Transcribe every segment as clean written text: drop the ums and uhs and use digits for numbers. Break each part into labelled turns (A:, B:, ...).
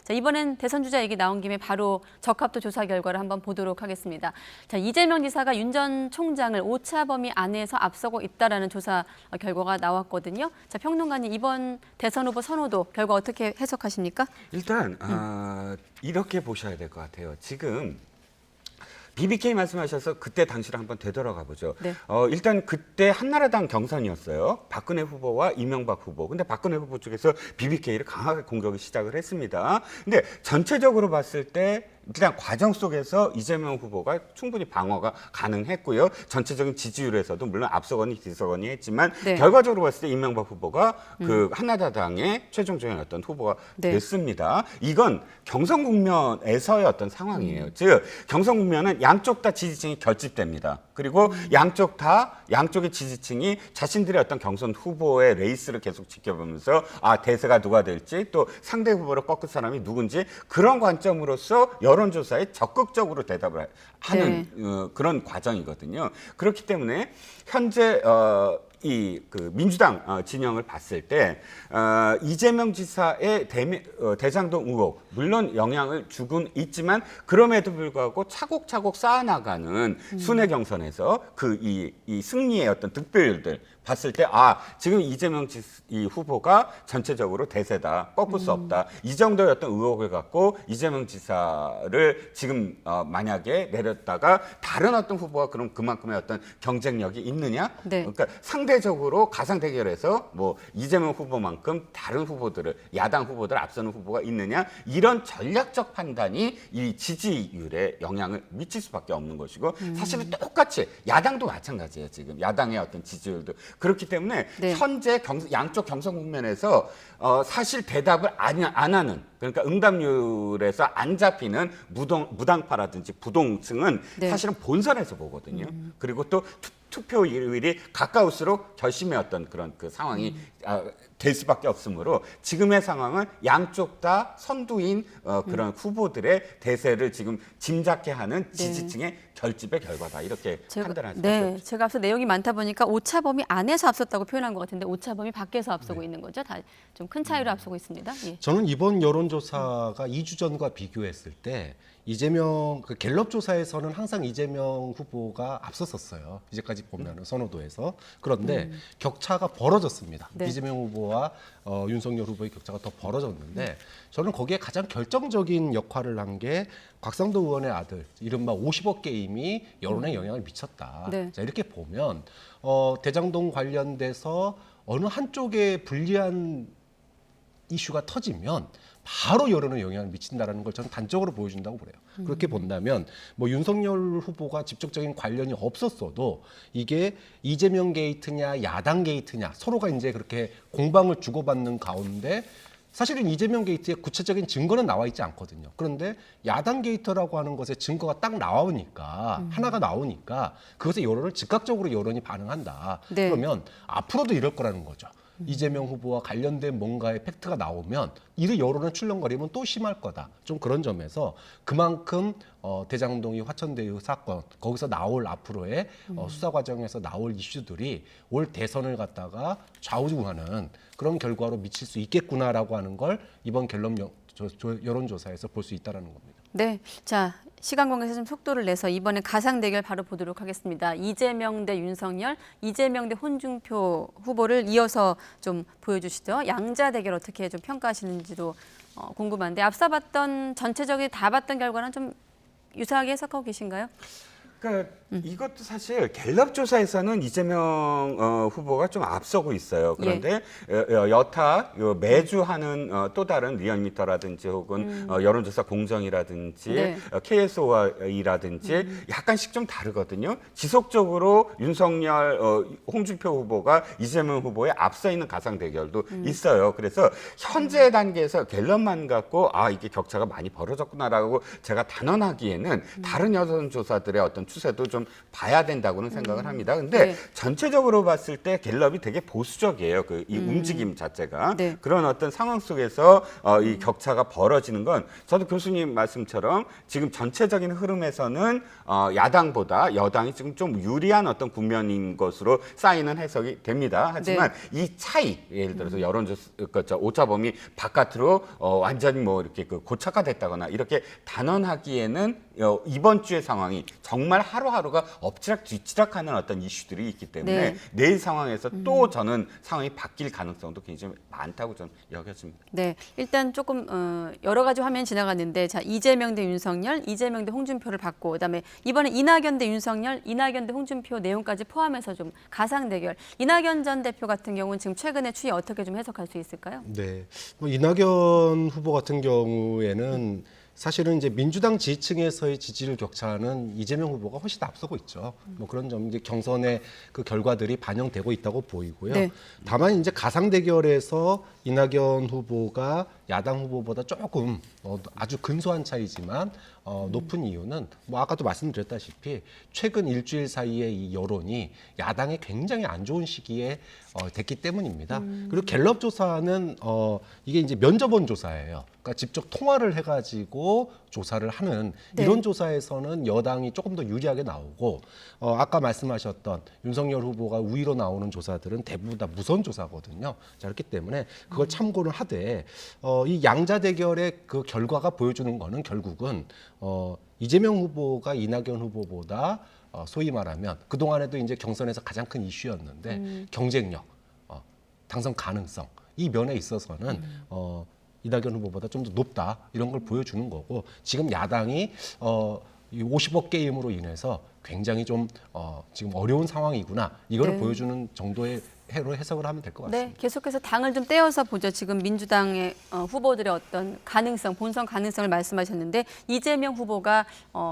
A: 자, 이번엔 대선 주자 얘기 나온 김에 바로 적합도 조사 결과를 한번 보도록 하겠습니다. 자, 이재명 지사가 윤 전 총장을 오차 범위 안에서 앞서고 있다라는 조사 결과가 나왔거든요. 자, 평론가님 이번 대선 후보 선호도 결과 어떻게 해석하십니까?
B: 일단 이렇게 보셔야 될 것 같아요. 지금 BBK 말씀하셔서 그때 당시를 한번 되돌아가 보죠.
A: 네.
B: 일단 그때 한나라당 경선이었어요. 박근혜 후보와 이명박 후보. 근데 박근혜 후보 쪽에서 BBK를 강하게 공격을 시작을 했습니다. 근데 전체적으로 봤을 때 일단 과정 속에서 이재명 후보가 충분히 방어가 가능했고요. 전체적인 지지율에서도 물론 앞서거니 뒤서거니 했지만
A: 네.
B: 결과적으로 봤을 때 이명박 후보가 그 한나라당의 최종적인 어떤 후보가
A: 네.
B: 됐습니다. 이건 경선 국면에서의 어떤 상황이에요. 즉 경선 국면은 양쪽 다 지지층이 결집됩니다. 그리고 양쪽의 지지층이 자신들의 어떤 경선 후보의 레이스를 계속 지켜보면서 대세가 누가 될지 또 상대 후보를 꺾을 사람이 누군지 그런 관점으로서 여론조사에 적극적으로 대답을 하는 그런 과정이거든요. 그렇기 때문에 현재 그 민주당 진영을 봤을 때 이재명 지사의 대장동 의혹 물론 영향을 주곤 있지만 그럼에도 불구하고 차곡차곡 쌓아나가는 순회 경선에서 이 승리의 어떤 득표율들 봤을 때 지금 이재명 이 후보가 전체적으로 대세다 꺾을 수 없다 이 정도의 어떤 의혹을 갖고 이재명 지사를 지금 만약에 내렸다가 다른 어떤 후보가 그럼 그만큼의 어떤 경쟁력이 있느냐?
A: 네.
B: 그러니까 상대적으로 가상 대결에서 뭐 이재명 후보만큼 다른 후보들을 야당 후보들 앞서는 후보가 있느냐? 이런 전략적 판단이 이 지지율에 영향을 미칠 수밖에 없는 것이고 사실은 똑같이 야당도 마찬가지예요. 지금 야당의 어떤 지지율도 그렇기 때문에
A: 네.
B: 현재 양쪽 경선 국면에서 사실 대답을 안 하는 그러니까 응답률에서 안 잡히는 무당파라든지 부동층은
A: 네.
B: 사실은 본선에서 보거든요. 그리고 또 투표율이 가까울수록 결심의 어떤 그런 그 상황이 될 수밖에 없으므로 지금의 상황은 양쪽 다 선두인 그런 후보들의 대세를 지금 짐작해하는 지지층의 결집의 결과다 이렇게 판단할 수밖에 없죠.
A: 제가 앞서 내용이 많다 보니까 오차 범위 안에서 앞섰다고 표현한 것 같은데 오차 범위 밖에서 앞서고 있는 거죠? 다 좀 큰 차이로 앞서고 있습니다. 예.
C: 저는 이번 여론조사가 2주 전과 비교했을 때 이재명 그 갤럽 조사에서는 항상 이재명 후보가 앞섰었어요. 이제까지 보면은 선호도에서. 그런데 격차가 벌어졌습니다.
A: 네.
C: 이재명 후보와 윤석열 후보의 격차가 더 벌어졌는데 저는 거기에 가장 결정적인 역할을 한 게 곽상도 의원의 아들 이른바 50억 게임이 여론에 영향을 미쳤다.
A: 네.
C: 자, 이렇게 보면 대장동 관련돼서 어느 한쪽에 불리한 이슈가 터지면 바로 여론에 영향을 미친다라는 걸 저는 단적으로 보여준다고 그래요. 그렇게 본다면 뭐 윤석열 후보가 직접적인 관련이 없었어도 이게 이재명 게이트냐 야당 게이트냐 서로가 이제 그렇게 공방을 주고받는 가운데 사실은 이재명 게이트의 구체적인 증거는 나와 있지 않거든요. 그런데 야당 게이트라고 하는 것에 증거가 딱 나오니까 하나가 나오니까 그것에 여론을 즉각적으로 여론이 반응한다.
A: 네.
C: 그러면 앞으로도 이럴 거라는 거죠. 이재명 후보와 관련된 뭔가의 팩트가 나오면 이를 여론을 출렁거리면 또 심할 거다. 좀 그런 점에서 그만큼 대장동이 화천대유 사건 거기서 나올 앞으로의 수사 과정에서 나올 이슈들이 올 대선을 갖다가 좌우하는 그런 결과로 미칠 수 있겠구나라고 하는 걸 이번 갤럽 여론조사에서 볼 수 있다는 겁니다.
A: 네, 자 시간 관계에서 좀 속도를 내서 이번에 가상 대결 바로 보도록 하겠습니다. 이재명 대 윤석열, 이재명 대 홍준표 후보를 이어서 좀 보여주시죠. 양자 대결 어떻게 좀 평가하시는지도 궁금한데 앞서 봤던 전체적인 다 봤던 결과는 좀 유사하게 해석하고 계신가요?
B: 그러니까 이것도 사실 갤럽 조사에서는 이재명 후보가 좀 앞서고 있어요. 그런데 여타 매주 하는 또 다른 리얼미터라든지 혹은 여론조사 공정이라든지 KSOI라든지 약간씩 좀 다르거든요. 지속적으로 윤석열, 홍준표 후보가 이재명 후보에 앞서 있는 가상 대결도 있어요. 그래서 현재 단계에서 갤럽만 갖고 이게 격차가 많이 벌어졌구나라고 제가 단언하기에는 다른 여론조사들의 어떤 추세도 좀 좀 봐야 된다고는 생각을 합니다. 근데
A: 네.
B: 전체적으로 봤을 때 갤럽이 되게 보수적이에요. 그 이 움직임 자체가.
A: 네.
B: 그런 어떤 상황 속에서 이 격차가 벌어지는 건 저도 교수님 말씀처럼 지금 전체적인 흐름에서는 야당보다 여당이 지금 좀 유리한 어떤 국면인 것으로 쌓이는 해석이 됩니다. 하지만 이 차이, 예를 들어서 여론조사, 오차범위 바깥으로 완전히 뭐 이렇게 그 고착화됐다거나 이렇게 단언하기에는 이번 주의 상황이 정말 하루하루가 엎치락 뒤치락하는 어떤 이슈들이 있기 때문에
A: 네.
B: 내일 상황에서 또 저는 상황이 바뀔 가능성도 굉장히 많다고 저는 여겨집니다.
A: 네, 일단 조금 여러 가지 화면 지나갔는데 자 이재명 대 윤석열, 이재명 대 홍준표를 받고 그다음에 이번에 이낙연 대 윤석열, 이낙연 대 홍준표 내용까지 포함해서 좀 가상 대결. 이낙연 전 대표 같은 경우는 지금 최근의 추이 어떻게 좀 해석할 수 있을까요?
C: 네. 뭐 이낙연 후보 같은 경우에는 사실은 이제 민주당 지지층에서의 지지율 격차는 이재명 후보가 훨씬 앞서고 있죠. 뭐 그런 점 이제 경선의 그 결과들이 반영되고 있다고 보이고요.
A: 네.
C: 다만 이제 가상 대결에서 이낙연 후보가 야당 후보보다 조금 아주 근소한 차이지만 높은 이유는 뭐 아까도 말씀드렸다시피 최근 일주일 사이에 이 여론이 야당에 굉장히 안 좋은 시기에 됐기 때문입니다. 그리고 갤럽 조사는 이게 이제 면접원 조사예요. 그러니까 직접 통화를 해가지고 조사를 하는
A: 네.
C: 이런 조사에서는 여당이 조금 더 유리하게 나오고 아까 말씀하셨던 윤석열 후보가 우위로 나오는 조사들은 대부분 다 무선 조사거든요. 자, 그렇기 때문에 그걸 참고를 하되 이 양자 대결의 그 결과가 보여주는 거는 결국은 이재명 후보가 이낙연 후보보다 소위 말하면 그 동안에도 이제 경선에서 가장 큰 이슈였는데 경쟁력, 당선 가능성 이 면에 있어서는 이낙연 후보보다 좀 더 높다 이런 걸 보여주는 거고 지금 야당이 이 50억 게임으로 인해서 굉장히 좀 지금 어려운 상황이구나 이거를
A: 네.
C: 보여주는 정도의 해로 해석을 하면 될 것 같습니다.
A: 네, 계속해서 당을 좀 떼어서 보죠. 지금 민주당의 후보들의 어떤 가능성, 본선 가능성을 말씀하셨는데 이재명 후보가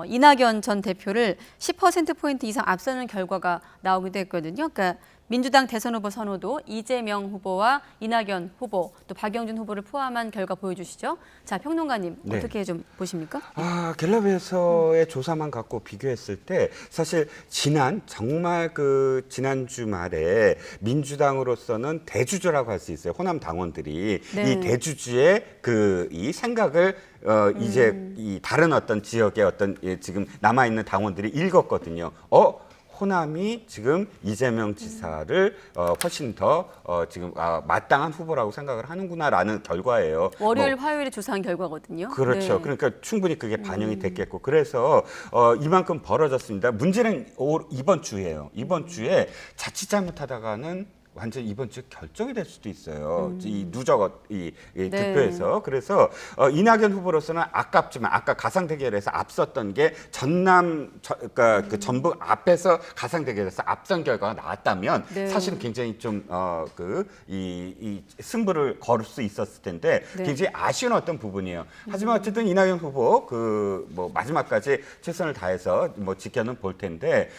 A: 이낙연 전 대표를 10%포인트 이상 앞서는 결과가 나오기도 했거든요. 그러니까 민주당 대선 후보 선호도 이재명 후보와 이낙연 후보 또 박영준 후보를 포함한 결과 보여주시죠. 자, 평론가님
B: 네.
A: 어떻게 좀 보십니까?
B: 갤럽에서의 조사만 갖고 비교했을 때 사실 정말 그 지난 주말에 민주당으로서는 대주주라고 할 수 있어요. 호남 당원들이
A: 네.
B: 이 대주주의 이 생각을 이제 이 다른 어떤 지역의 어떤 지금 남아 있는 당원들이 읽었거든요. 호남이 지금 이재명 지사를 훨씬 더 지금 마땅한 후보라고 생각을 하는구나라는 결과예요.
A: 월요일, 화요일에 조사한 결과거든요.
B: 그렇죠.
A: 네.
B: 그러니까 충분히 그게 반영이 됐겠고 그래서 이만큼 벌어졌습니다. 문제는 이번 주예요. 이번 주에 자칫 잘못하다가는 완전 이번 주에 결정이 될 수도 있어요. 이 누적 이
A: 네.
B: 득표에서 그래서 이낙연 후보로서는 아깝지만 아까 가상 대결에서 앞섰던 게 그러니까 그 전북 앞에서 가상 대결에서 앞선 결과가 나왔다면
A: 네.
B: 사실은 굉장히 좀 이 승부를 걸을 수 있었을 텐데
A: 네.
B: 굉장히 아쉬운 어떤 부분이에요. 하지만 어쨌든 이낙연 후보 뭐 마지막까지 최선을 다해서 뭐 지켜는 볼 텐데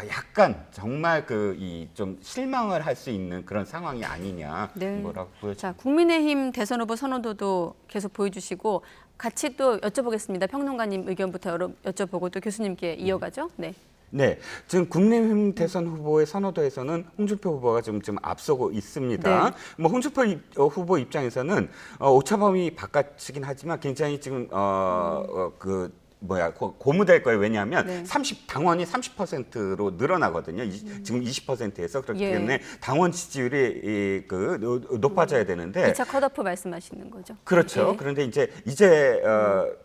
B: 약간 정말 이 좀 실망을 할 수 있는 그런 상황이 아니냐
A: 네.
B: 뭐라고 보여집니다.
A: 자, 국민의힘 대선 후보 선호도도 계속 보여주시고 같이 또 여쭤보겠습니다. 평론가님 의견부터 여쭤보고 또 교수님께 이어가죠. 네.
B: 네, 지금 국민의힘 대선 후보의 선호도에서는 홍준표 후보가 좀 앞서고 있습니다.
A: 네.
B: 뭐 홍준표 후보 입장에서는 오차범위 바깥이긴 하지만 굉장히 지금 고무될 거예요. 왜냐하면
A: 네.
B: 당원이 30%로 늘어나거든요. 지금 20%에서 그렇기
A: 예.
B: 때문에 당원 지지율이 높아져야 되는데
A: 2차 컷오프 말씀하시는 거죠.
B: 그렇죠.
A: 예.
B: 그런데 이제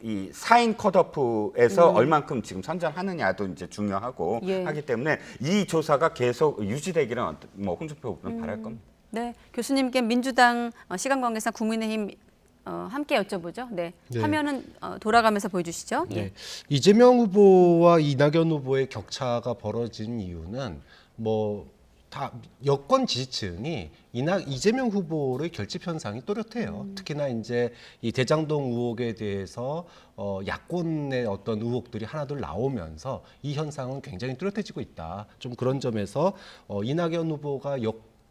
B: 이 4인 컷오프에서 얼만큼 지금 선전하느냐도 이제 중요하고
A: 예.
B: 하기 때문에 이 조사가 계속 유지되기를 뭐 홍준표 후보는 바랄 겁니다.
A: 네, 교수님께 민주당 시간 관계상 국민의힘 함께 여쭤보죠. 네,
C: 네.
A: 화면은 돌아가면서 보여주시죠. 예.
C: 네. 이재명 후보와 이낙연 후보의 격차가 벌어진 이유는 뭐 다 여권 지지층이 이재명 후보의 결집 현상이 또렷해요. 특히나 이제 이 대장동 의혹에 대해서 야권의 어떤 의혹들이 하나둘 나오면서 이 현상은 굉장히 뚜렷해지고 있다. 좀 그런 점에서 이낙연 후보가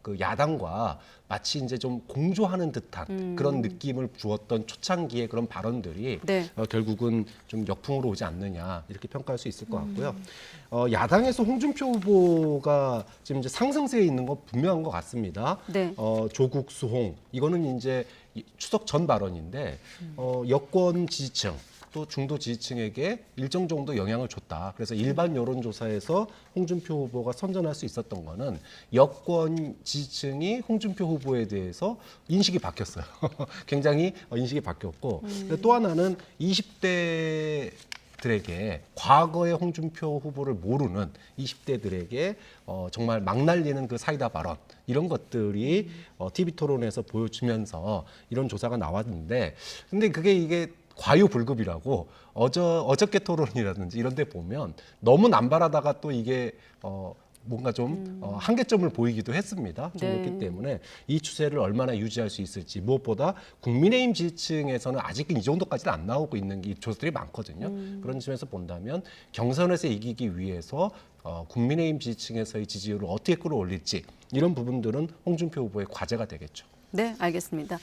C: 그 야당과 마치 이제 좀 공조하는 듯한 그런 느낌을 주었던 초창기의 그런 발언들이
A: 네.
C: 결국은 좀 역풍으로 오지 않느냐 이렇게 평가할 수 있을 것 같고요. 야당에서 홍준표 후보가 지금 이제 상승세에 있는 건 분명한 것 같습니다.
A: 네.
C: 조국 수홍 이거는 이제 추석 전 발언인데 여권 지지층 또 중도 지지층에게 일정 정도 영향을 줬다. 그래서 일반 여론조사에서 홍준표 후보가 선전할 수 있었던 거는 여권 지지층이 홍준표 후보에 대해서 인식이 바뀌었어요. 굉장히 인식이 바뀌었고 또 하나는 20대들에게 과거의 홍준표 후보를 모르는 20대들에게 정말 막 날리는 그 사이다 발언 이런 것들이 TV 토론에서 보여주면서 이런 조사가 나왔는데 근데 이게 과유불급이라고 어저께 토론이라든지 이런 데 보면 너무 남발하다가 또 이게 뭔가 좀 한계점을 보이기도 했습니다. 좀
A: 네.
C: 그렇기 때문에 이 추세를 얼마나 유지할 수 있을지 무엇보다 국민의힘 지지층에서는 아직은 이 정도까지는 안 나오고 있는 게 조사들이 많거든요. 그런 점에서 본다면 경선에서 이기기 위해서 국민의힘 지지층에서의 지지율을 어떻게 끌어올릴지 이런 부분들은 홍준표 후보의 과제가 되겠죠.
A: 네, 알겠습니다.